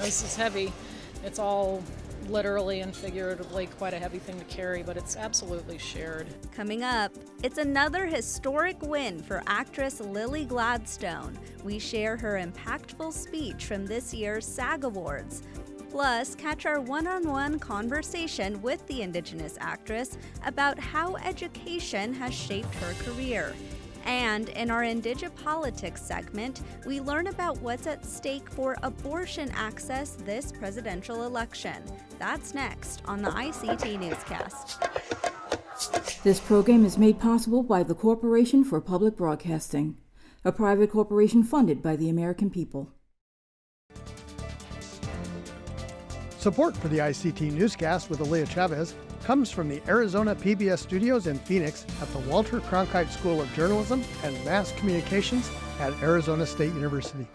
this is heavy. It's all literally and figuratively quite a heavy thing to carry, but it's absolutely shared. Coming up, it's another historic win for actress Lily Gladstone. We share her impactful speech from this year's SAG Awards. Plus, catch our one-on-one conversation with the Indigenous actress about how education has shaped her career. And in our IndigiPolitics segment, we learn about what's at stake for abortion access this presidential election. That's next on the ICT Newscast. This program is made possible by the Corporation for Public Broadcasting, a private corporation funded by the American people. Support for the ICT Newscast with Aaliyah Chavez comes from the Arizona PBS studios in Phoenix at the Walter Cronkite School of Journalism and Mass Communications at Arizona State University.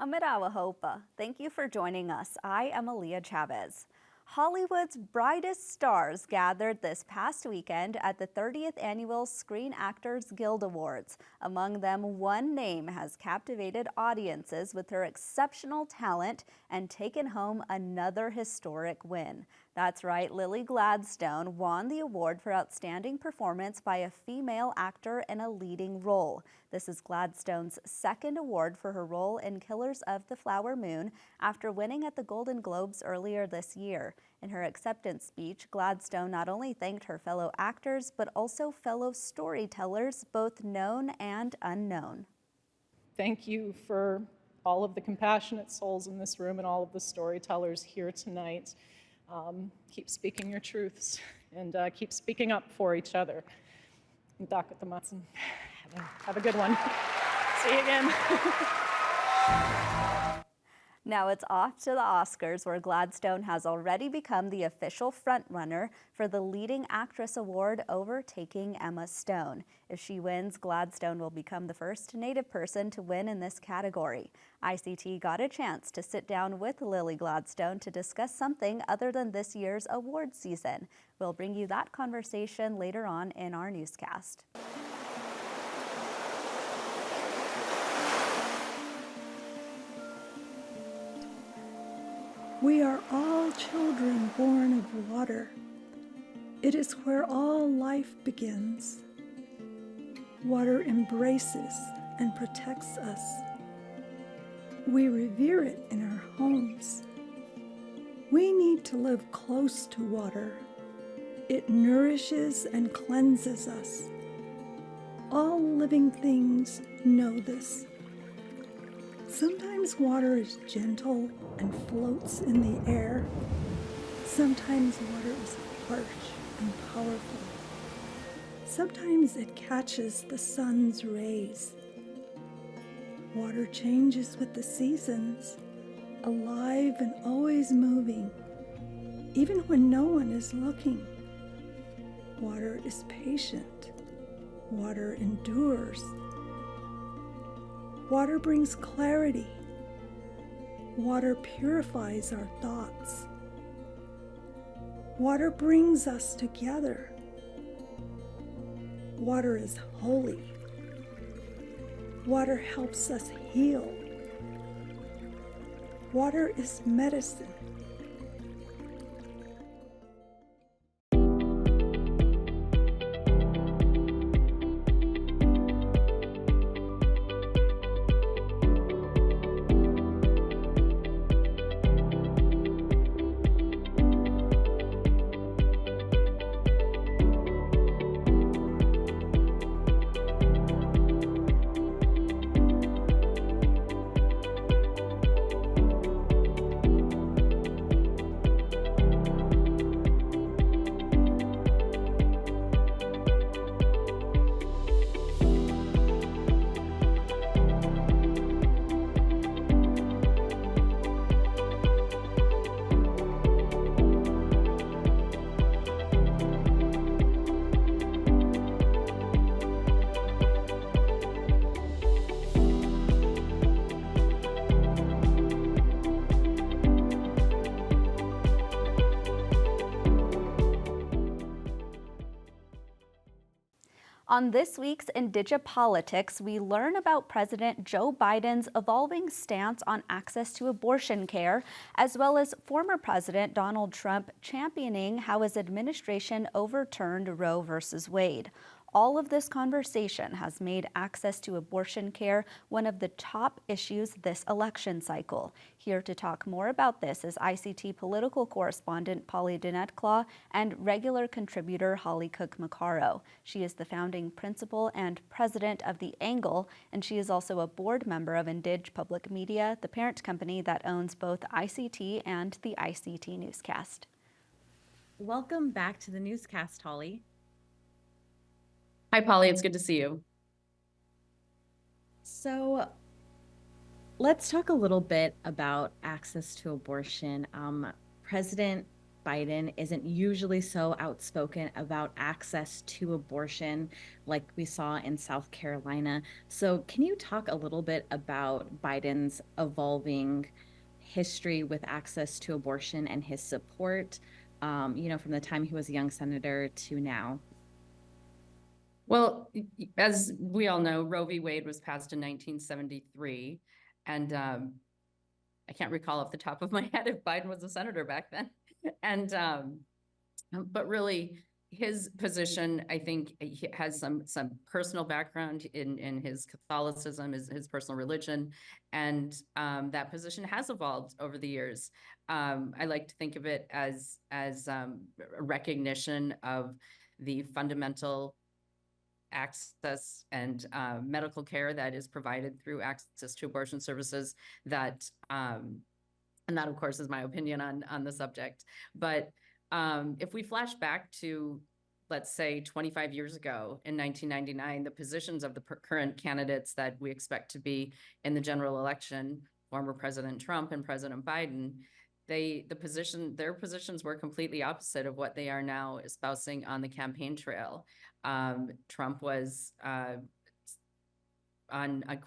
Amirawa Hopa, thank you for joining us. I am Aaliyah Chavez. Hollywood's brightest stars gathered this past weekend at the 30th Annual Screen Actors Guild Awards. Among them, one name has captivated audiences with her exceptional talent and taken home another historic win. That's right, Lily Gladstone won the award for Outstanding Performance by a Female Actor in a Leading Role. This is Gladstone's second award for her role in Killers of the Flower Moon after winning at the Golden Globes earlier this year. In her acceptance speech, Gladstone not only thanked her fellow actors, but also fellow storytellers, both known and unknown. Thank you for all of the compassionate souls in this room and all of the storytellers here tonight. Keep speaking your truths and keep speaking up for each other. Have a good one. See you again. Now it's off to the Oscars, where Gladstone has already become the official frontrunner for the Leading Actress Award, overtaking Emma Stone. If she wins, Gladstone will become the first Native person to win in this category. ICT got a chance to sit down with Lily Gladstone to discuss something other than this year's award season. We'll bring you that conversation later on in our newscast. We are all children born of water. It is where all life begins. Water embraces and protects us. We revere it in our homes. We need to live close to water. It nourishes and cleanses us. All living things know this. Sometimes water is gentle and floats in the air. Sometimes water is harsh and powerful. Sometimes it catches the sun's rays. Water changes with the seasons, alive and always moving, even when no one is looking. Water is patient. Water endures. Water brings clarity. Water purifies our thoughts. Water brings us together. Water is holy. Water helps us heal. Water is medicine. On this week's IndigiPolitics, we learn about President Joe Biden's evolving stance on access to abortion care, as well as former President Donald Trump championing how his administration overturned Roe v. Wade. All of this conversation has made access to abortion care one of the top issues this election cycle. Here to talk more about this is ICT political correspondent Polly Dinette-Claw and regular contributor Holly Cook-Macaro. She is the founding principal and president of The Angle, and she is also a board member of IndigiPolitics Media, the parent company that owns both ICT and the ICT Newscast. Welcome back to the newscast, Holly. Hi, Polly. It's good to see you. So let's talk a little bit about access to abortion. President Biden isn't usually so outspoken about access to abortion like we saw in South Carolina. So can you talk a little bit about Biden's evolving history with access to abortion and his support, from the time he was a young senator to now? Well, as we all know, Roe v. Wade was passed in 1973, and I can't recall off the top of my head if Biden was a senator back then. And but really, his position, I think, he has some personal background in his Catholicism, his personal religion, and that position has evolved over the years. I like to think of it as a recognition of the fundamental access and medical care that is provided through access to abortion services and that, of course, is my opinion on the subject. But if we flash back to, let's say, 25 years ago in 1999, the positions of the current candidates that we expect to be in the general election, former President Trump and President Biden, their positions were completely opposite of what they are now espousing on the campaign trail. Trump was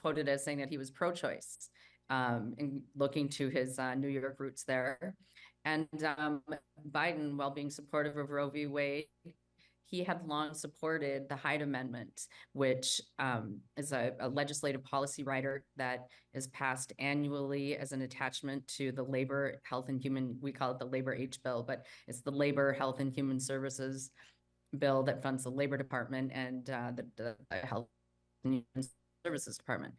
quoted as saying that he was pro-choice, and looking to his New York roots there. And Biden, while being supportive of Roe v. Wade, he had long supported the Hyde Amendment, which is a legislative policy rider that is passed annually as an attachment to the Labor, Health and Human, we call it the Labor H bill, but it's the Labor, Health and Human Services bill that funds the Labor Department and the Health and Human Services Department.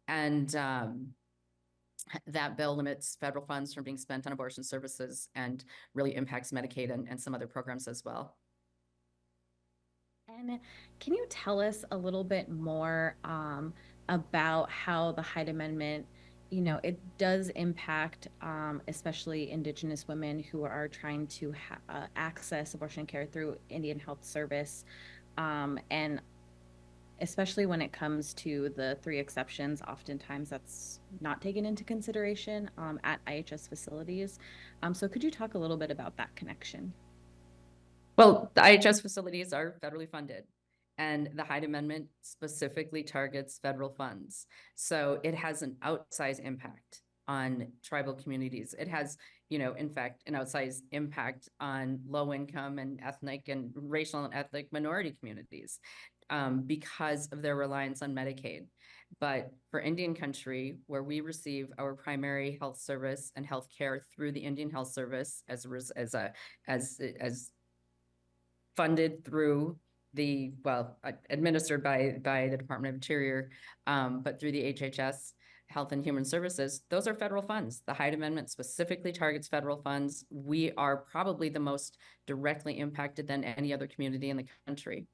And that bill limits federal funds from being spent on abortion services and really impacts Medicaid and some other programs as well. And can you tell us a little bit more about how the Hyde Amendment, it does impact especially Indigenous women who are trying to access abortion care through Indian Health Service, and especially when it comes to the 3 exceptions, oftentimes that's not taken into consideration at IHS facilities. So could you talk a little bit about that connection? Well, the IHS facilities are federally funded, and the Hyde Amendment specifically targets federal funds. So it has an outsized impact on tribal communities. It has, in fact, an outsized impact on low-income and ethnic and racial and ethnic minority communities because of their reliance on Medicaid. But for Indian country, where we receive our primary health service and health care through the Indian Health Service as funded through administered by the Department of Interior, but through the HHS, Health and Human Services, those are federal funds. The Hyde Amendment specifically targets federal funds. We are probably the most directly impacted than any other community in the country.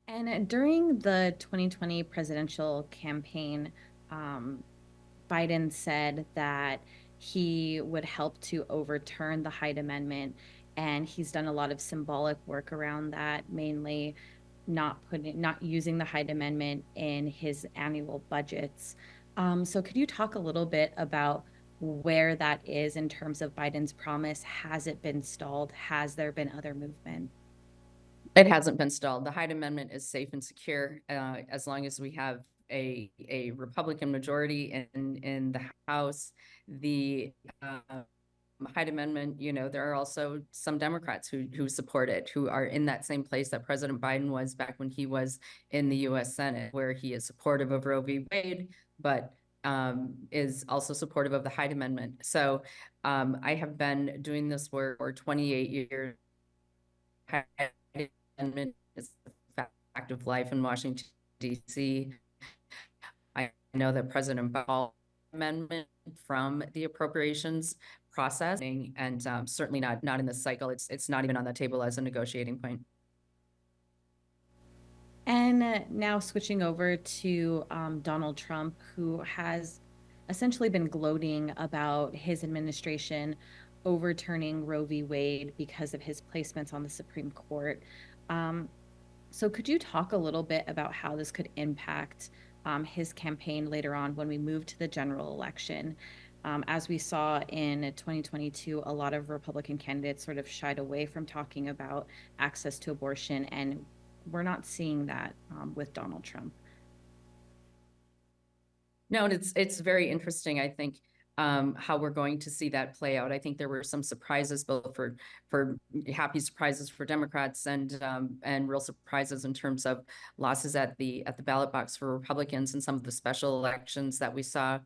And during the 2020 presidential campaign, Biden said that he would help to overturn the Hyde Amendment, and he's done a lot of symbolic work around that, mainly not using the Hyde Amendment in his annual budgets. So could you talk a little bit about where that is in terms of Biden's promise? Has it been stalled? Has there been other movement? It hasn't been stalled. The Hyde Amendment is safe and secure as long as we have a Republican majority in the House. The Hyde Amendment, there are also some Democrats who support it, who are in that same place that President Biden was back when he was in the U.S. Senate, where he is supportive of Roe v. Wade, but is also supportive of the Hyde Amendment. So I have been doing this work for 28 years. Hyde Amendment is a fact of life in Washington, D.C. I know that President Biden amendment from the appropriations processing, and certainly not in this cycle. It's not even on the table as a negotiating point. And now switching over to Donald Trump, who has essentially been gloating about his administration overturning Roe v. Wade because of his placements on the Supreme Court. So could you talk a little bit about how this could impact his campaign later on when we move to the general election? As we saw in 2022, a lot of Republican candidates sort of shied away from talking about access to abortion, and we're not seeing that with Donald Trump. No, and it's very interesting, I think, how we're going to see that play out. I think there were some surprises, both for happy surprises for Democrats and real surprises in terms of losses at the ballot box for Republicans in some of the special elections that we saw,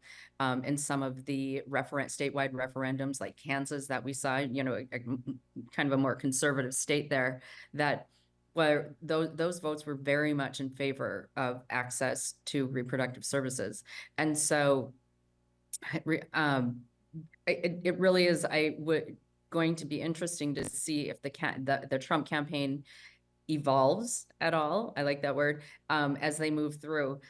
in some of the statewide referendums like Kansas that we saw, kind of a more conservative state there, that where those votes were very much in favor of access to reproductive services. And so it really is going to be interesting to see if the Trump campaign evolves at all. I like that word, as they move through.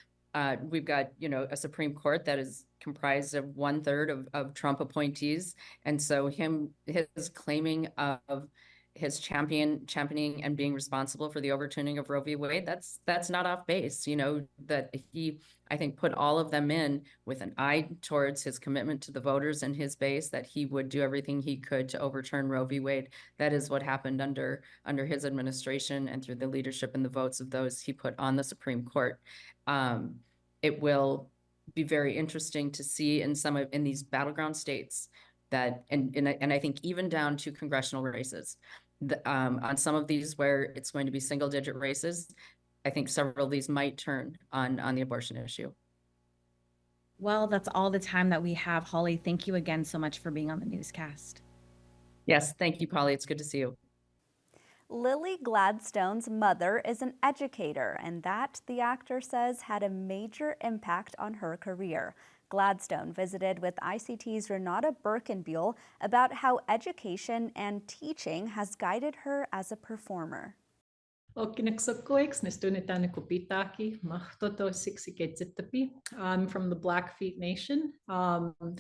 We've got, a Supreme Court that is comprised of 1/3 of Trump appointees. And so his claiming of his championing and being responsible for the overturning of Roe v. Wade, that's not off base, that he, I think, put all of them in with an eye towards his commitment to the voters and his base, that he would do everything he could to overturn Roe v. Wade. That is what happened under his administration and through the leadership and the votes of those he put on the Supreme Court. It will be very interesting to see in these battleground states that, and I think even down to congressional races, on some of these where it's going to be single-digit races, I think several of these might turn on the abortion issue. Well, that's all the time that we have. Holly, thank you again so much for being on the newscast. Yes, thank you, Polly. It's good to see you. Lily Gladstone's mother is an educator, and that, the actor says, had a major impact on her career. Gladstone visited with ICT's Renata Birkenbuhl about how education and teaching has guided her as a performer. I'm from the Blackfeet Nation,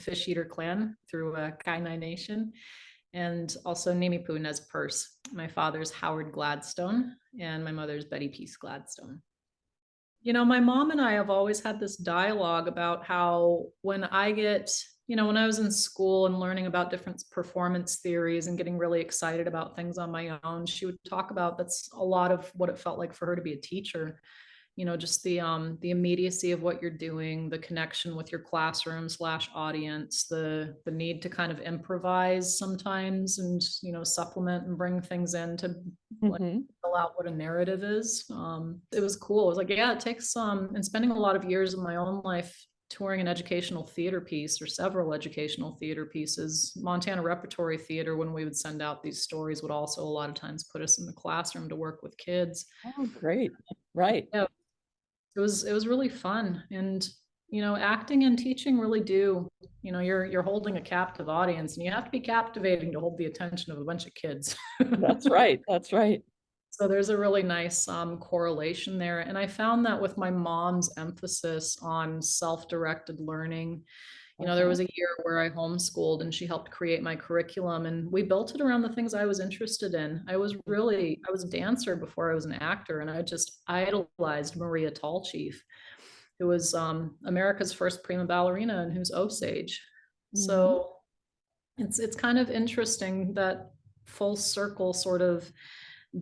Fish Eater Clan through Kainai Nation, and also Nimipu Nez Perce. My father's Howard Gladstone, and my mother's Betty Peace Gladstone. My mom and I have always had this dialogue about how when I was in school and learning about different performance theories and getting really excited about things on my own, she would talk about that's a lot of what it felt like for her to be a teacher. Just the immediacy of what you're doing, the connection with your classroom / audience, the need to kind of improvise sometimes and, supplement and bring things in to fill out what a narrative is. It was cool. It was like, yeah, it takes and spending a lot of years of my own life touring an educational theater piece or several educational theater pieces. Montana Repertory Theater, when we would send out these stories, would also a lot of times put us in the classroom to work with kids. Oh, great. Right. Yeah. It was really fun. And, acting and teaching really do, you're holding a captive audience, and you have to be captivating to hold the attention of a bunch of kids. That's right. That's right. So there's a really nice correlation there. And I found that with my mom's emphasis on self-directed learning, there was a year where I homeschooled and she helped create my curriculum, and we built it around the things I was interested in. I was a dancer before I was an actor, and I just idolized Maria Tallchief, who was America's first prima ballerina and who's Osage. So it's kind of interesting that full circle sort of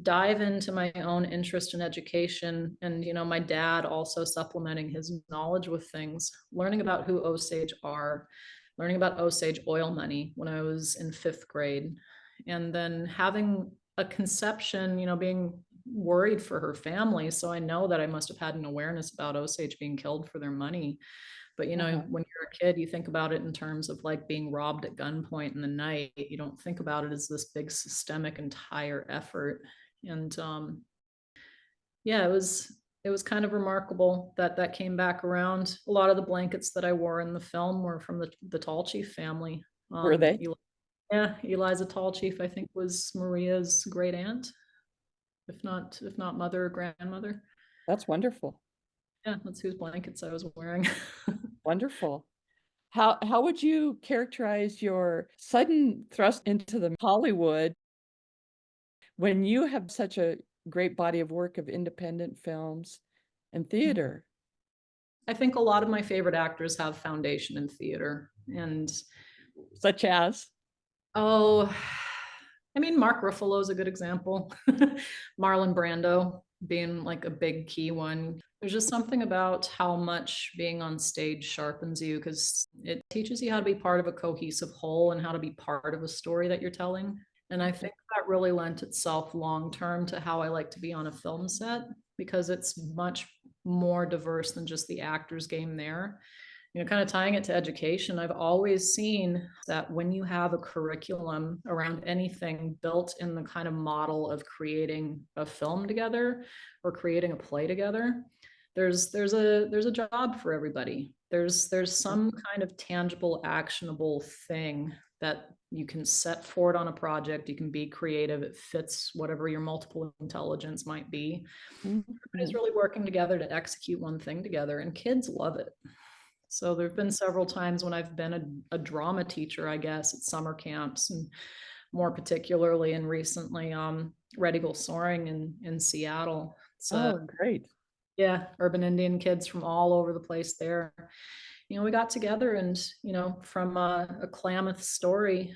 dive into my own interest in education, and my dad also supplementing his knowledge with things, learning about who Osage are, learning about Osage oil money when I was in 5th grade, and then having a conception, being worried for her family. So I know that I must have had an awareness about Osage being killed for their money. But when you're a kid, you think about it in terms of like being robbed at gunpoint in the night. You don't think about it as this big systemic entire effort. And yeah, it was kind of remarkable that that came back around. A lot of the blankets that I wore in the film were from the Tall Chief family. Were they? Yeah, Eliza Tall Chief, I think, was Maria's great aunt, if not mother or grandmother. That's wonderful. Yeah, that's whose blankets I was wearing. Wonderful. How would you characterize your sudden thrust into the Hollywood when you have such a great body of work of independent films and theater? I think a lot of my favorite actors have foundation in theater. And Such as? oh, I mean, Mark Ruffalo is a good example. Marlon Brando being like a big key one. There's just something about how much being on stage sharpens you, because it teaches you how to be part of a cohesive whole and how to be part of a story that you're telling. And I think that really lent itself long term to how I like to be on a film set, because it's much more diverse than just the actor's game there. Kind of tying it to education, I've always seen that when you have a curriculum around anything built in the kind of model of creating a film together or creating a play together, there's a job for everybody. There's some kind of tangible, actionable thing that you can set forward on a project. You can be creative. It fits whatever your multiple intelligence might be. Everybody's really working together to execute one thing together, and kids love it. So there have been several times when I've been a drama teacher, I guess, at summer camps, and more particularly and recently, Red Eagle Soaring in Seattle. Oh, great. Yeah, urban Indian kids from all over the place there. We got together and, from a Klamath story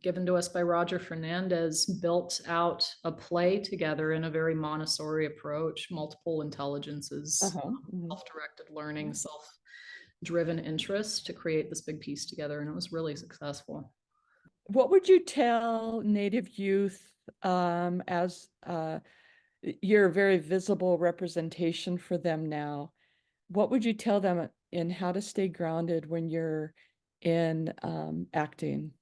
given to us by Roger Fernandez, built out a play together in a very Montessori approach, multiple intelligences, self-directed learning, self-driven interest to create this big piece together. And it was really successful. What would you tell Native youth as you're a very visible representation for them now? What would you tell them in how to stay grounded when you're in acting?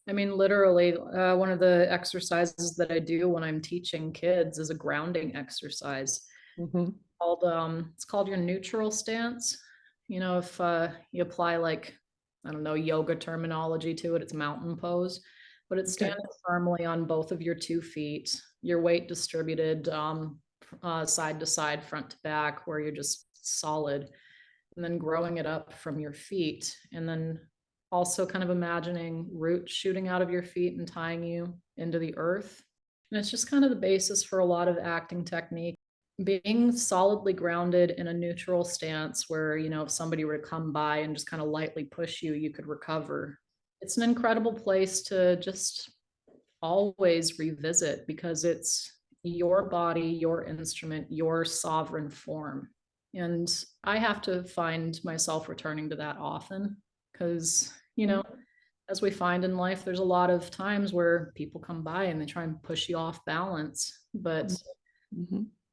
I mean, literally, one of the exercises that I do when I'm teaching kids is a grounding exercise. It's called your neutral stance. If you apply like, I don't know, yoga terminology to it, it's mountain pose, but it's standing firmly on both of your 2 feet, your weight distributed side to side, front to back, where you're just solid, and then growing it up from your feet, and then also kind of imagining roots shooting out of your feet and tying you into the earth. And it's just kind of the basis for a lot of acting technique. Being solidly grounded in a neutral stance where, if somebody were to come by and just kind of lightly push you, you could recover. It's an incredible place to just always revisit, because it's your body, your instrument, your sovereign form. And I have to find myself returning to that often, because, as we find in life, there's a lot of times where people come by and they try and push you off balance, but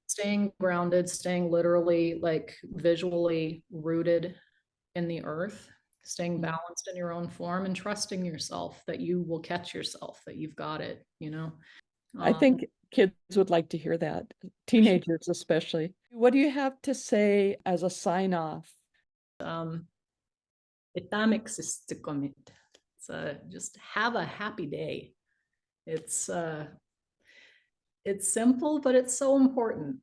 staying grounded, staying literally like visually rooted in the earth, staying balanced in your own form, and trusting yourself that you will catch yourself, that you've got it, I think kids would like to hear that, teenagers especially. What do you have to say as a sign off? Just have a happy day. It's simple, but it's so important.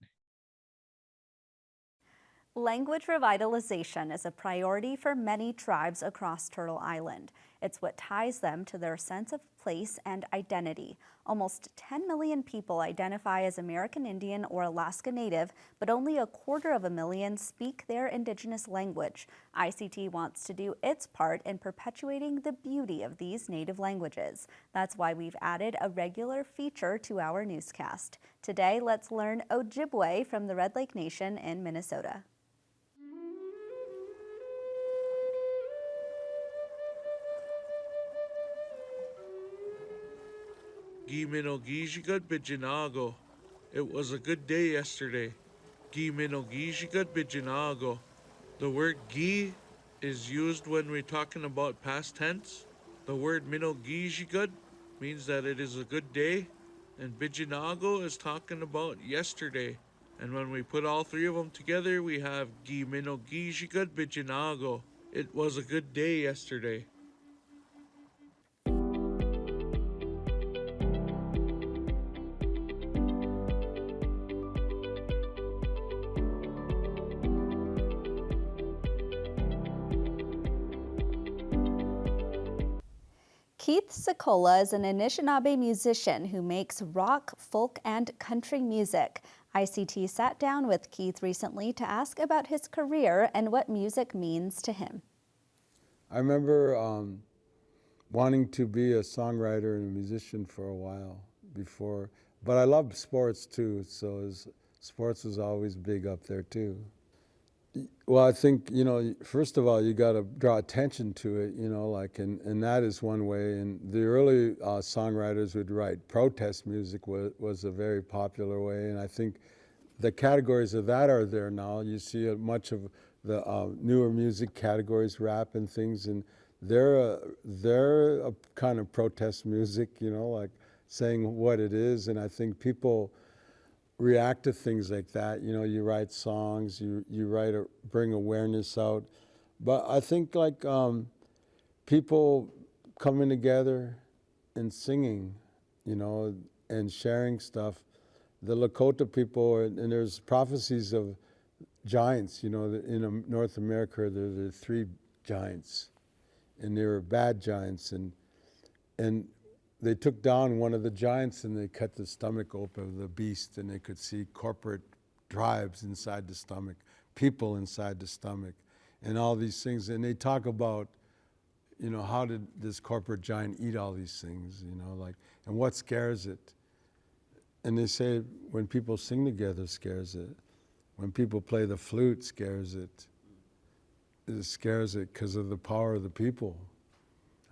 Language revitalization is a priority for many tribes across Turtle Island. It's what ties them to their sense of place and identity. Almost 10 million people identify as American Indian or Alaska Native, but only 250,000 speak their Indigenous language. ICT wants to do its part in perpetuating the beauty of these Native languages. That's why we've added a regular feature to our newscast. Today, let's learn Ojibwe from the Red Lake Nation in Minnesota. Giminogijigad Bijinago. It was a good day yesterday. Giminogijigad Bijinago. The word gi is used when we're talking about past tense. The word minogijigad means that it is a good day, and Bijinago is talking about yesterday. And when we put all three of them together, we have Giminogijigad Bijinago. It was a good day yesterday. Keith Secola is an Anishinaabe musician who makes rock, folk, and country music. ICT sat down with Keith recently to ask about his career and what music means to him. I remember wanting to be a songwriter and a musician for a while before, but I loved sports too, so sports was always big up there too. Well, I think, first of all, you got to draw attention to it, and that is one way. And the early songwriters would write protest music was a very popular way. And I think the categories of that are there now. You see much of the newer music categories, rap and things, and they're a kind of protest music, like saying what it is. And I think people react to things like that. You write songs, you bring awareness out. But I think like people coming together and singing, and sharing stuff. The Lakota people, and there's prophecies of giants, in North America there are 3 giants, and they were bad giants, and they took down one of the giants and they cut the stomach open of the beast, and they could see corporate tribes inside the stomach, people inside the stomach, and all these things. And they talk about, how did this corporate giant eat all these things, and what scares it. And they say when people sing together scares it. When people play the flute scares it. It scares it because of the power of the people.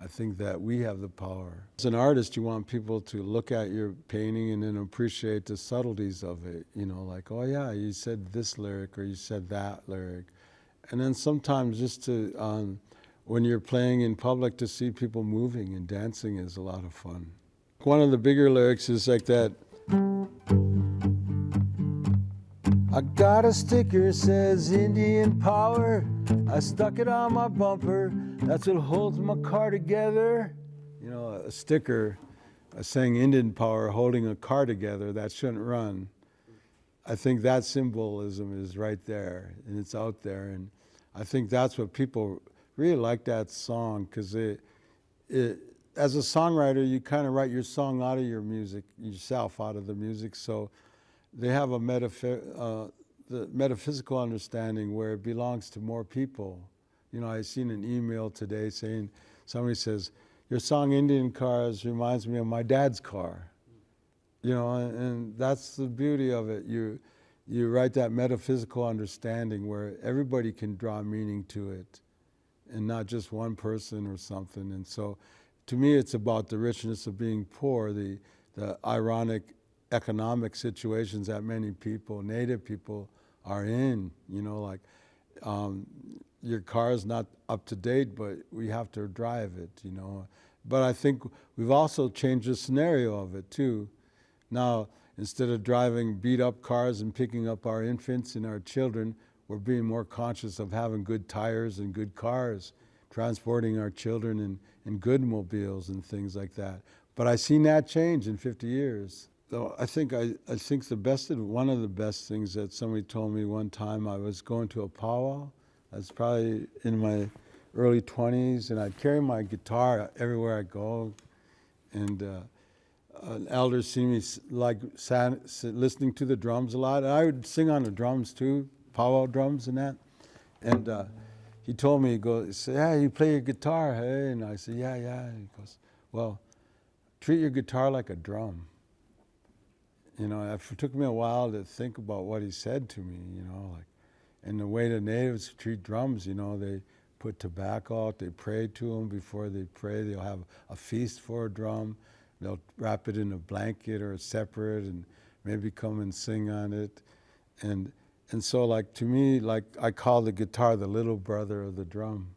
I think that we have the power. As an artist, you want people to look at your painting and then appreciate the subtleties of it. Like, oh yeah, you said this lyric or you said that lyric. And then sometimes just to, when you're playing in public, to see people moving and dancing is a lot of fun. One of the bigger lyrics is like that. I got a sticker, says Indian power. I stuck it on my bumper. That's what holds my car together. A sticker saying Indian power holding a car together, that shouldn't run. I think that symbolism is right there, and it's out there. And I think that's what people really like that song, because as a songwriter, you kind of write your song out of your music, yourself out of the music. So they have a the metaphysical understanding where it belongs to more people. I seen an email today saying, somebody says, your song Indian Cars reminds me of my dad's car. And that's the beauty of it. You write that metaphysical understanding where everybody can draw meaning to it, and not just one person or something. And so to me, it's about the richness of being poor, the ironic economic situations that many people, Native people, are in. Your car is not up to date, but we have to drive it, But I think we've also changed the scenario of it too. Now, instead of driving beat up cars and picking up our infants and our children, we're being more conscious of having good tires and good cars, transporting our children in good mobiles and things like that. But I've seen that change in 50 years. So I think one of the best things that somebody told me one time, I was going to a powwow. I was probably in my early 20s, and I'd carry my guitar everywhere I go. And an elder seen me listening to the drums a lot. And I would sing on the drums too, powwow drums and that. And he told me, he said, yeah, you play your guitar, hey? And I said, yeah. And he goes, well, treat your guitar like a drum. It took me a while to think about what he said to me, and the way the natives treat drums, they put tobacco out, they pray to them before they pray, they'll have a feast for a drum. They'll wrap it in a blanket or separate and maybe come and sing on it. And so like to me, like I call the guitar the little brother of the drum.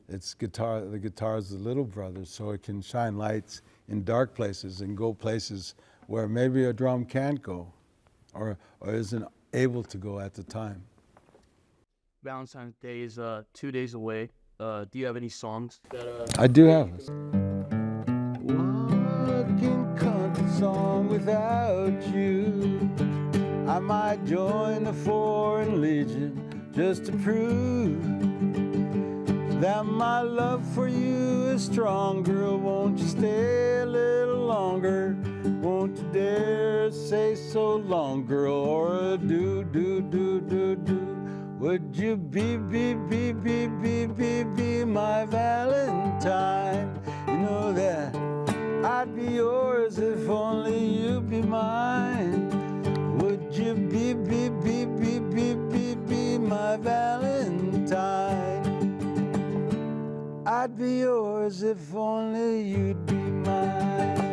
The guitar is the little brother, so it can shine lights in dark places and go places where maybe a drum can't go or isn't able to go at the time. Valentine's Day is 2 days away. Do you have any songs that I do have a walking country song without you. I might join the Foreign Legion just to prove that my love for you is strong. Girl, won't you stay a little longer? Won't you dare say so long, girl, or do. Would you be my Valentine? You know that I'd be yours if only you'd be mine. Would you be my Valentine? I'd be yours if only you'd be mine.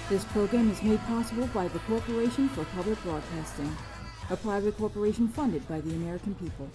This program is made possible by the Corporation for Public Broadcasting, a private corporation funded by the American people.